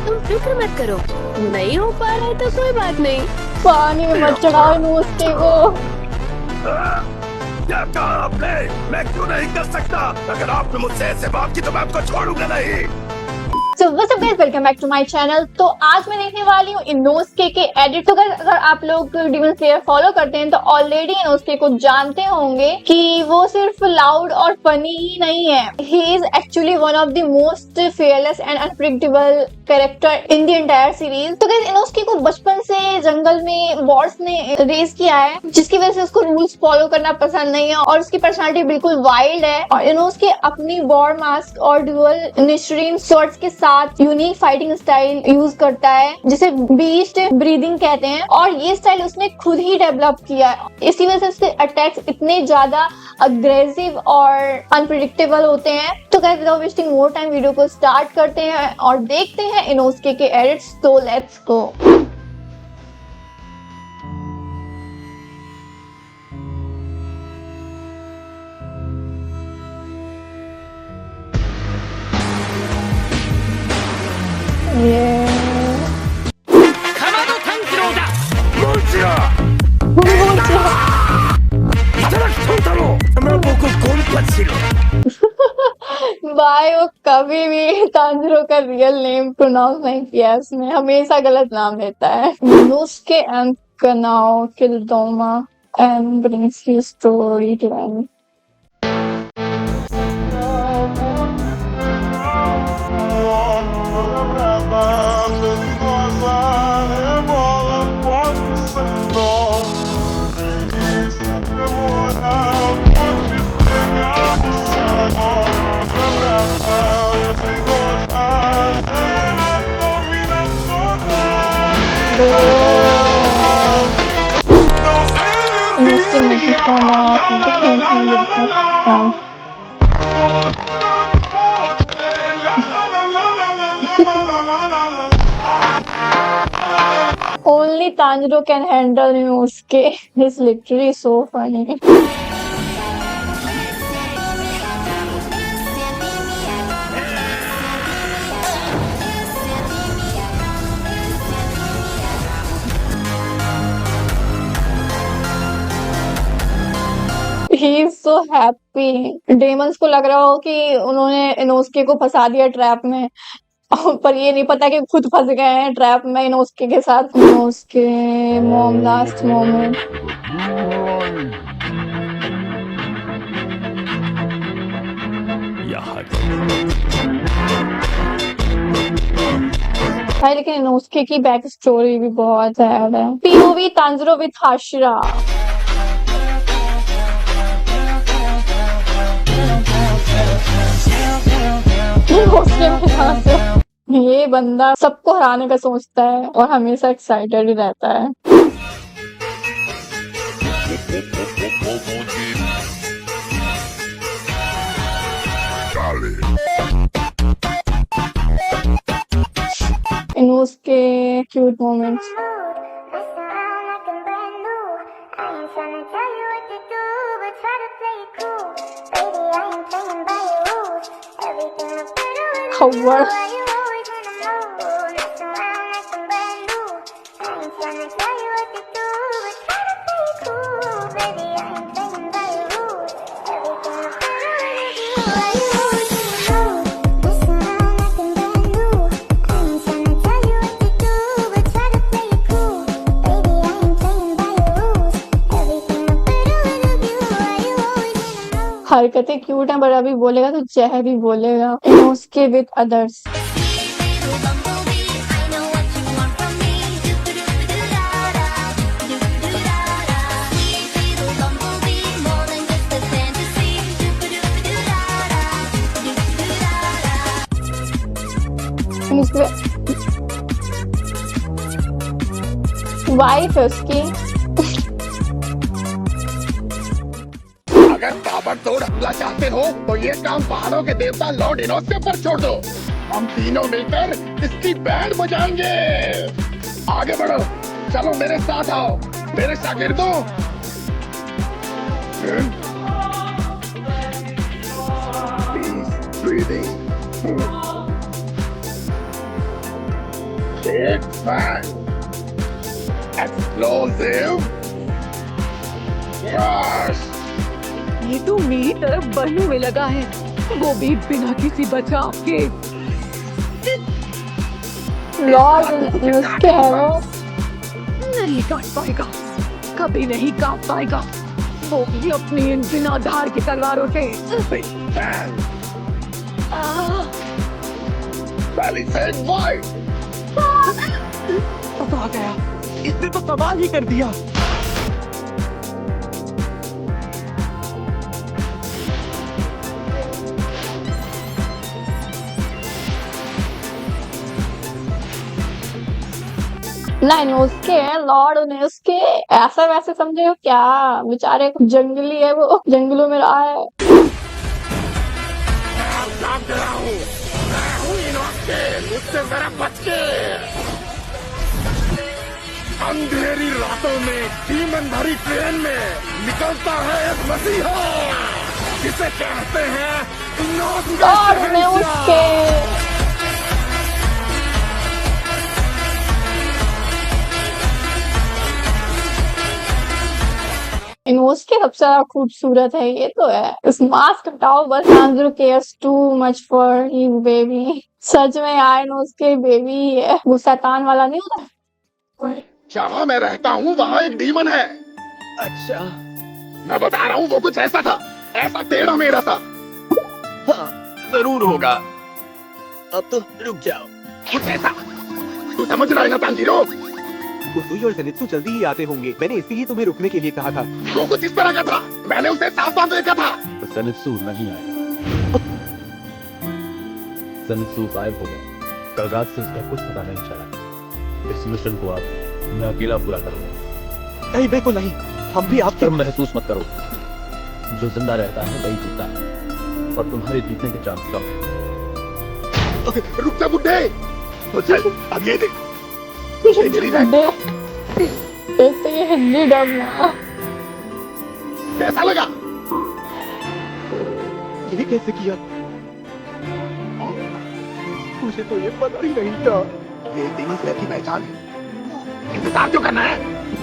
तुम फिक्र मत करो, नहीं हो पा रहा है तो कोई बात नहीं। पानी में मत चढ़ाओ नोस्के को। क्या कहा आपने? मैं क्यों नहीं कर सकता? अगर आपने मुझसे ऐसे बात की तो मैं आपको छोड़ूंगा नहीं। So what's up guys, welcome back to my channel। तो आज मैं देखने वाली हूँ इनोस्के के एडिट। तो guys, अगर आप लोग डिमन स्लेयर फॉलो करते हैं तो ऑलरेडी इनोस्के को जानते होंगे कि वो सिर्फ लाउड और फनी ही नहीं है, he is actually one of the most fearless and unpredictable character in the entire series. तो गाइस, इनोस्के को बचपन से जंगल में वॉर्स ने रेज किया है, जिसकी वजह से उसको रूल्स फॉलो करना पसंद नहीं है और उसकी पर्सनालिटी बिल्कुल वाइल्ड है। और इनोस्के अपनी वॉर मास्क और ड्यूअल निश्रीन स्वॉर्ड्स के साथ यूनिक फाइटिंग स्टाइल यूज करता है, जिसे बीस्ट ब्रीदिंग कहते हैं, और ये स्टाइल उसने खुद ही डेवलप किया है। इसी वजह से उसके अटैक्स इतने ज्यादा अग्रेसिव और अनप्रेडिक्टेबल होते हैं। तो guys, without wasting more time video को स्टार्ट करते हैं और देखते हैं इनोस्के के एडिट्स। तो लेट्स गो। भाई वो कभी भी तांजिरो का रियल नेम प्रोनाउंस नहीं किया, उसने हमेशा गलत नाम लेता है। Inosuke and Kanao kills Douma and brings his story to end. Only Tanjiro can handle Inosuke. He's literally so funny. He's so happy. Demons को लग रहा हो कि उन्होंने इनोस्के को फंसा दिया ट्रैप में, पर ये नहीं पता कि खुद फंस गए हैं ट्रैप में इनोस्के के साथ। Inosuke mom last moment. भाई लेकिन इनोस्के की बैक स्टोरी भी बहुत सैड है। POV Tanjiro with Hashira. ये बंदा सबको हराने का सोचता है और हमेशा एक्साइटेड ही रहता है। Inosuke cute moments. Howard. हरकतें क्यूट हैं, पर अभी बोलेगा तो जहर ही बोलेगा। Inosuke with others. वाइफ है उसकी। अगर ताबड़तोड़ हमला चाहते हो तो ये काम पहाड़ों के देवता लॉर्ड इनोस्के पर छोड़ दो। हम तीनों मिलकर इसकी बैंड बजाएंगे। आगे बढ़ो, चलो मेरे साथ आओ, मेरे शागिर्दों। Please, breathing. Big Bang. Explosive. Crash. ये तो मेरी तरफ बढ़ने में लगा है, वो भी बिना किसी बचाव के। लॉर्ड यूनुस्के है वो। नहीं काट पाएगा, कभी नहीं काट पाएगा, वो भी अपनी इन बिना धार की तलवारों से। Big Bang. आह, Palisade Fight. तो आ गया, इसने तो तबाह ही कर दिया। नहीं यूनुस्के है, लॉर्ड यूनुस्के। ऐसा वैसे समझे हो क्या? बेचारे जंगली है वो, जंगलों में रहा है। जाग रहा हूँ, मैं हूँ इनोस्के, मुझसे मेरा बच्चे। अंधेरी रातों में डीमन भरी ट्रेन में निकलता है एक मसीहा, जिसे कहते हैं इनोस्के लॉर्ड शहंशाह। यूनुस्के। इनोस्के सबसे ज्यादा खूबसूरत है, ये तो है। इस मास्क हटाओ बस। Andrew cares too much for his baby. सच में यार इनोस्के बेबी ही है, वो शैतान वाला नहीं होता। जहाँ मैं रहता हूँ वहाँ एक डीमन है। अच्छा, मैं बता रहा हूँ वो कुछ ऐसा था, ऐसा टेढ़ा मेढ़ा था। हाँ, जरूर होगा। अब तो रुक जाओ। कुछ ऐसा, तू समझ रहा है ना तांजीरो? गुसुई और ज़ेनित्सु जल्दी ही आते होंगे, मैंने इसीलिए तुम्हें रुकने के लिए कहा था। वो कुछ इस तरह का था, मैंने उसे साफ साफ देखा था। ज़ेनित्सु नहीं आएगा। ज़ेनित्सु गायब हो गया। कल रात से उसका कुछ पता नहीं चला। इस मिशन को आप मैं अकेला पूरा करूंगा। नहीं बिल्कुल नहीं, हम भी आपके। तुम महसूस मत करो, जो जिंदा रहता है वही जीतता है, और तुम्हारे जीतने के चांस कम है। रुक जा बुड्ढे, तो चल अब ये देख, ये मेरी रैंक। एक तो ये हिंदी डब ना। कैसा लगा? ये कैसे किया? मुझे तो ये पता ही नहीं था। ये डीमन स्लेयर की पहचान है। इंतजार क्यों करना है?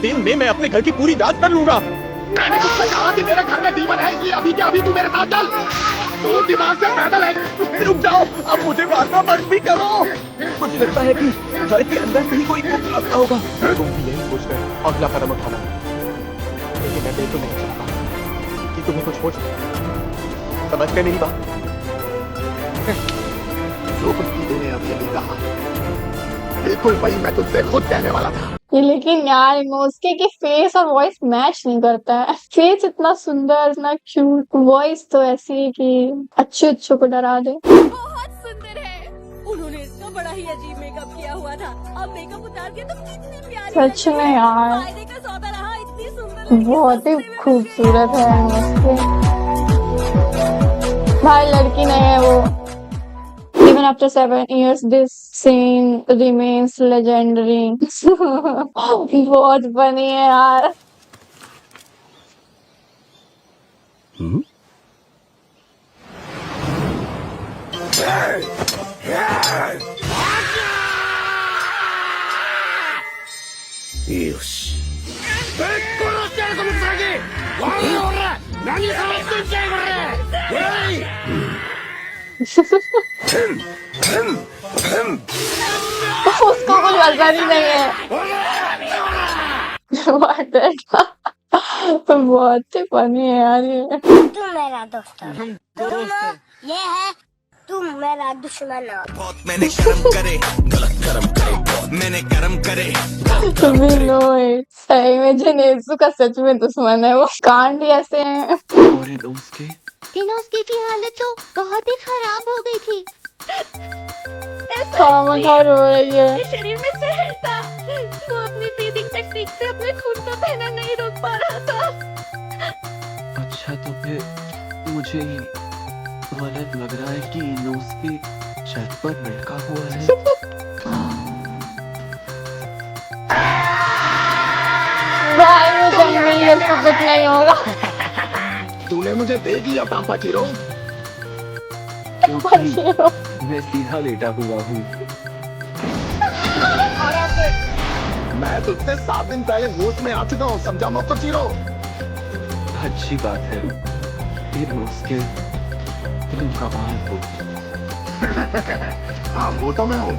दिन में मैं अपने घर की पूरी जांच कर लूंगा। मैंने तुझसे कहा कि मेरे घर में डीमन है, इसलिए अभी क्या अभी तू मेरे साथ चल। तू दिमाग से पैदल है। रुक जाओ, अब मुझे मारना बंद भी करो। मुझे लगता है कि घर के अंदर कहीं कोई गुप्त रास्ता होगा। तुम भी यही सोच कर अगला कदम उठाना, लेकिन मैं देख तो नहीं चाहता कि तुम्हें कुछ हो जाए। समझते नहीं बात? जो कुछ भी तूने अभी अभी कहा, बिल्कुल वही मैं तुझसे खुद कहने वाला था। ये लेकिन यार इनोस्के की फेस और वॉइस मैच नहीं करता है। फेस इतना सुंदर, इतना क्यूट, वॉइस तो ऐसी है कि अच्छे को डरा दे। बहुत सुंदर है। उन्होंने इसका बड़ा ही अजीब मेकअप किया हुआ था, अब मेकअप उतार के तो कितनी प्यारी सच लग रही में है। यार फायदे का सौदा रहा, इतनी सुंदर लड़की बहुत ही सस्ते में खूबसूरत है इनोस्के। भाई लड़की नहीं है वो। Even after 7 years, this scene remains legendary. बहुत funny है यार। उसको कुछ पता ही नहीं है। बहुत ही फनी है यार ये। तुम मेरा दोस्त हो। ये है तुम मेरा दुश्मन हो। मैंने कर्म करे, गलत कर्म करे, मैंने कर्म करे। We know it। सही में जेनेत्सु का सच में दुश्मन है वो। कांड ही ऐसे हैं। और इनोस्के इनोस्के की हालत तो बहुत ही खराब हो गई थी। खामखा रो रही है। शरीर में जहर था, वो अपनी ब्रीदिंग टेक्निक से अपने खून का बहना नहीं रोक पा रहा था। अच्छा, तो फिर मुझे गलत लग रहा है कि इनोस्के छत पर लटका हुआ है। भाई वो जंगल में तो कुछ नहीं होगा। तूने मुझे देख लिया पापाचीरो। क्योंकि मैं सीधा लेटा हुआ हूँ। मैं तुझसे 7 दिन पहले होश में आ चुका हूँ, समझा मत चीरो। अच्छी बात है, फिर उसके तुम कमाल हो। हाँ वो तो मैं हूँ,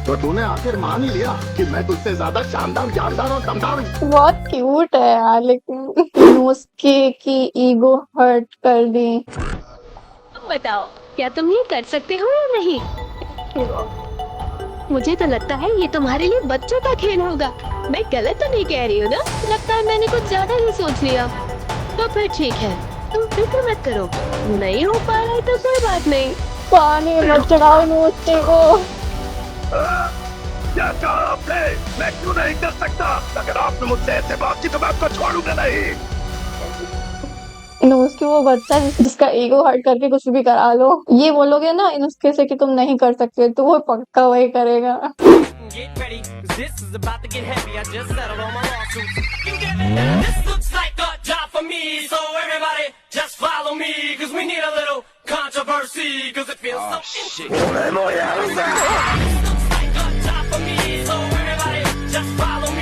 तो तूने आखिर मान ही लिया कि मैं तुझसे ज्यादा शानदार, जानदार और दमदार हूँ। बहुत क्यूट है यार, लेकिन उसके की ईगो हर्ट कर दी। बताओ, क्या तुम ये कर सकते हो या नहीं? मुझे तो लगता है ये तुम्हारे लिए बच्चों का खेल होगा। मैं गलत तो नहीं कह रही हूँ ना? लगता है मैंने कुछ ज्यादा ही सोच लिया। तो फिर ठीक है, तुम फिक्र मत करो। नहीं हो पा रहा है तो कोई बात नहीं। पानी मत चढ़ाओ नोस्के को। क्या कहा आपने? मैं क्यों नहीं कर सकता? अगर आपने मुझसे ऐसे बात की तो मैं आपको छोड़ूंगा नहीं। इनोस्के वो बच्चा जिसका ईगो हर्ट करके कुछ भी करा लो, ये बोलोगे ना इनोस्के से कि तुम नहीं कर सकते, तो वो पक्का वही करेगा। Get ready, 'cause this is about to get heavy. I just settled all my lawsuits. You get it? This looks like a job for me, so everybody just follow me, 'cause we need a little controversy, 'cause it feels so shit. This looks like a job for me, so everybody just follow me.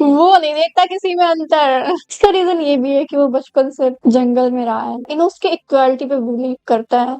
वो नहीं देखता किसी में अंतर। इसका reason ये भी है कि वो बचपन से जंगल में रहा है। इनोस्के इक्वालिटी पे बिलीव करता है।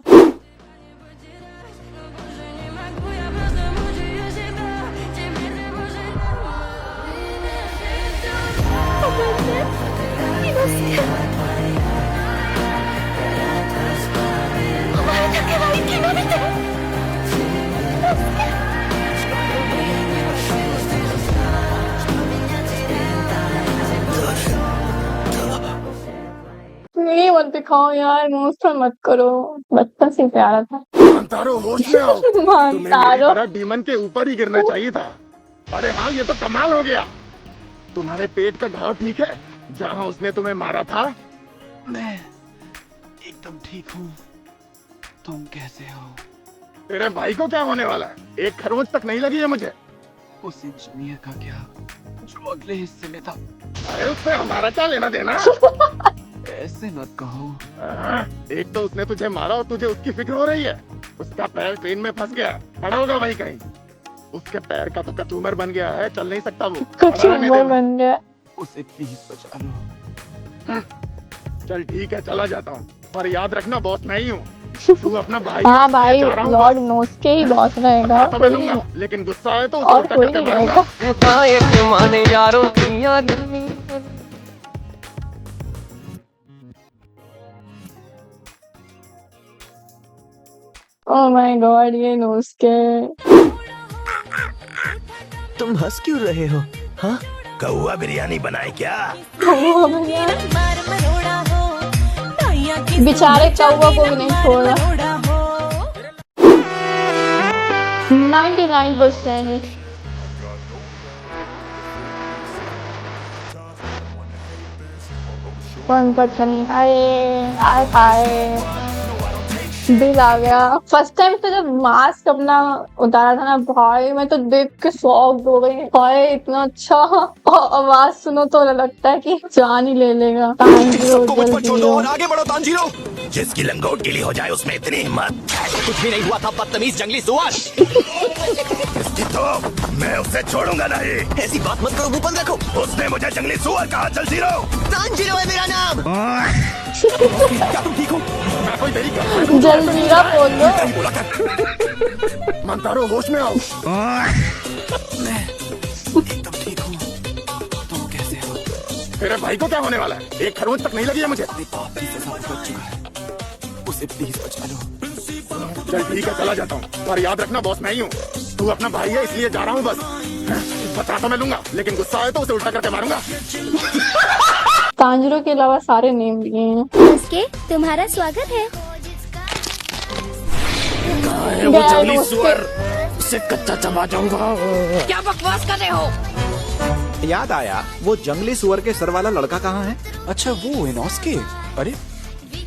ये मत दिखाओ यार, इमोशनल मत करो, बचपन से प्यारा था। मानतारो होश में आओ। तुम्हें मेरी मानतारो तरह डीमन के ऊपर ही गिरना चाहिए था। अरे हाँ, ये तो कमाल हो गया। तुम्हारे पेट का घाव ठीक है जहाँ उसने तुम्हें मारा था? मैं एकदम ठीक हूँ, तुम कैसे हो? तेरे भाई को क्या होने वाला है? एक खरोंच तक नहीं लगी है मुझे। उस इंजीनियर का क्या जो अगले हिस्से में था? अरे उससे हमारा क्या लेना देना? ऐसे मत कहो। एक तो उसने तुझे मारा और तुझे उसकी फिक्र हो रही है। उसका पैर ट्रेन में फंस गया, पड़ा होगा वहीं कहीं। उसके पैर का तो कचूमर बन गया है, चल नहीं सकता वो। कचूमर बन गया। उसे प्लीज बचा लो। चल ठीक है, चला जाता हूँ, पर याद रखना बॉस मैं ही हूँ। तू अपना भाई। हाँ भाई, जा रहा हूँ लॉर्ड इनोस्के ही बॉस रहेगा, तो मैं लूंगा, लेकिन गुस्सा आए तो उसे और उल्टा कोई करके नहीं मारूंगा। रहेगा। ओह माय गॉड, ये इनोस्के। तुम हंस क्यों रहे हो? हाँ, कौवा बिरयानी बनाए क्या? बेचारे कौवा को भी नहीं छोड़ा। 99%। One person. आए बिल आ गया। फर्स्ट टाइम तो जब मास्क अपना उतारा था ना भाई, मैं तो देख के शॉक हो गई। भाई इतना अच्छा, और आवाज सुनो तो लगता है कि जान ही ले लेगा। सबको मुझ पर छोड़ दो और आगे बढ़ो तांजीरो। जिसकी लंगोट गीली हो जाए उसमें इतनी हिम्मत। कुछ भी नहीं हुआ था बदतमीज जंगली सुअर। इसकी तो मैं उसे छोड़ूंगा नहीं। ऐसी बात मत करो, मुंह बंद रखो। उसने मुझे जंगली सुअर कहा। चल जीरो, तांजीरो है मेरा नाम। क्या तुम ठीक हो? मैं कोई देरी कर जल्दीरा बोल दो। बोला कर। मानतारो होश में आओ। मैं एकदम ठीक हूँ, तुम कैसे हो? तेरे भाई को क्या होने वाला है? एक खरोंच तक नहीं लगी है मुझे। अपने पाप की सजा भुगत चुका है, उसे प्लीज बचा लो। चल ठीक है, चला जाता हूँ, पर याद रखना बॉस मैं ही हूँ। तू अपना भाई है इसलिए जा रहा हूँ बस। बता तो मैं लूंगा, लेकिन गुस्सा आए तो उसे उल्टा करके मारूंगा। तांजिरो के अलावा सारे नेम लिए हैं। उसके तुम्हारा स्वागत है। वो जंगली सुअर, उसे कच्चा चबा जाऊंगा। क्या बकवास कर रहे हो? याद आया, वो जंगली सुअर के सर वाला लड़का कहाँ है? अच्छा वो इनोस्के। अरे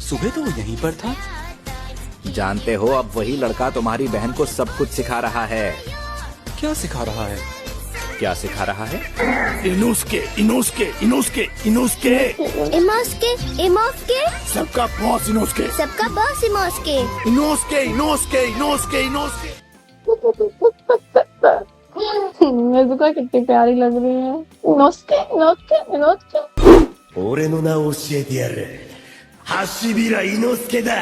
सुबह तो वो यहीं पर था। जानते हो, अब वही लड़का तुम्हारी बहन को सब कुछ सिखा रहा है। क्या सिखा रहा है? क्या सिखा रहा है? Inosuke, Inosuke, Inosuke, Inosuke. Inosuke, Inosuke, सबका बॉस इनोस्के। सबका boss Inosuke. Inosuke, Inosuke, Inosuke, Inosuke. मैं तो राधिका कितनी प्यारी लग रही है। इनोस्के इनोस्के इनोस्के 俺の名を教えてやる。橋平伊之助だ。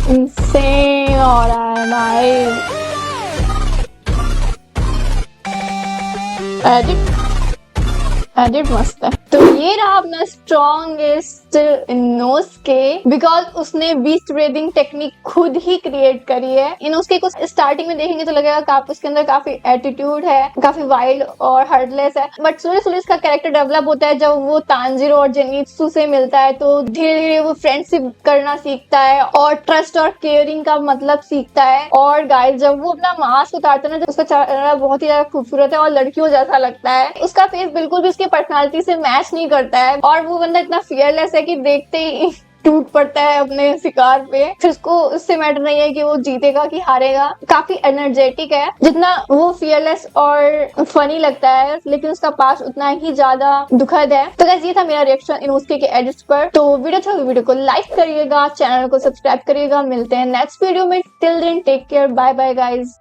इंसेन हो रहा है भाई। एडिट मस्त है। तो ये रहा अपना स्ट्रॉन्गेस्ट इनोस्के, बिकॉज उसने बीस्ट ब्रीदिंग टेक्निक खुद ही क्रिएट करी है। इनोस्के को स्टार्टिंग में देखेंगे तो लगेगा उसके अंदर काफी एटीट्यूड है, काफी वाइल्ड और हार्टलेस है, बट स्लोली स्लोली इसका कैरेक्टर डेवलप होता है। जब वो तांजीरो और जेनित्सु से मिलता है तो धीरे धीरे वो फ्रेंडशिप करना सीखता है और ट्रस्ट और केयरिंग का मतलब सीखता है। और गाइस जब वो अपना मास्क उतारता है ना, उसका चेहरा बहुत ही ज्यादा खूबसूरत है और लड़कियों जैसा लगता है। उसका फेस बिल्कुल भी उसकी पर्सनालिटी से मैच नहीं करता है और वो बंदा इतना फियरलेस है कि देखते ही टूट पड़ता है अपने शिकार पे। फिर उसको उससे मैटर नहीं है कि वो जीतेगा कि हारेगा। काफी एनर्जेटिक है, जितना वो फियरलेस और फनी लगता है लेकिन उसका पास उतना ही ज्यादा दुखद है। तो गाइस ये था मेरा रिएक्शन इनोस्के के एडिट्स पर। तो वीडियो को लाइक करिएगा, चैनल को सब्सक्राइब करिएगा। मिलते हैं नेक्स्ट वीडियो में। Till then take care, bye bye guys.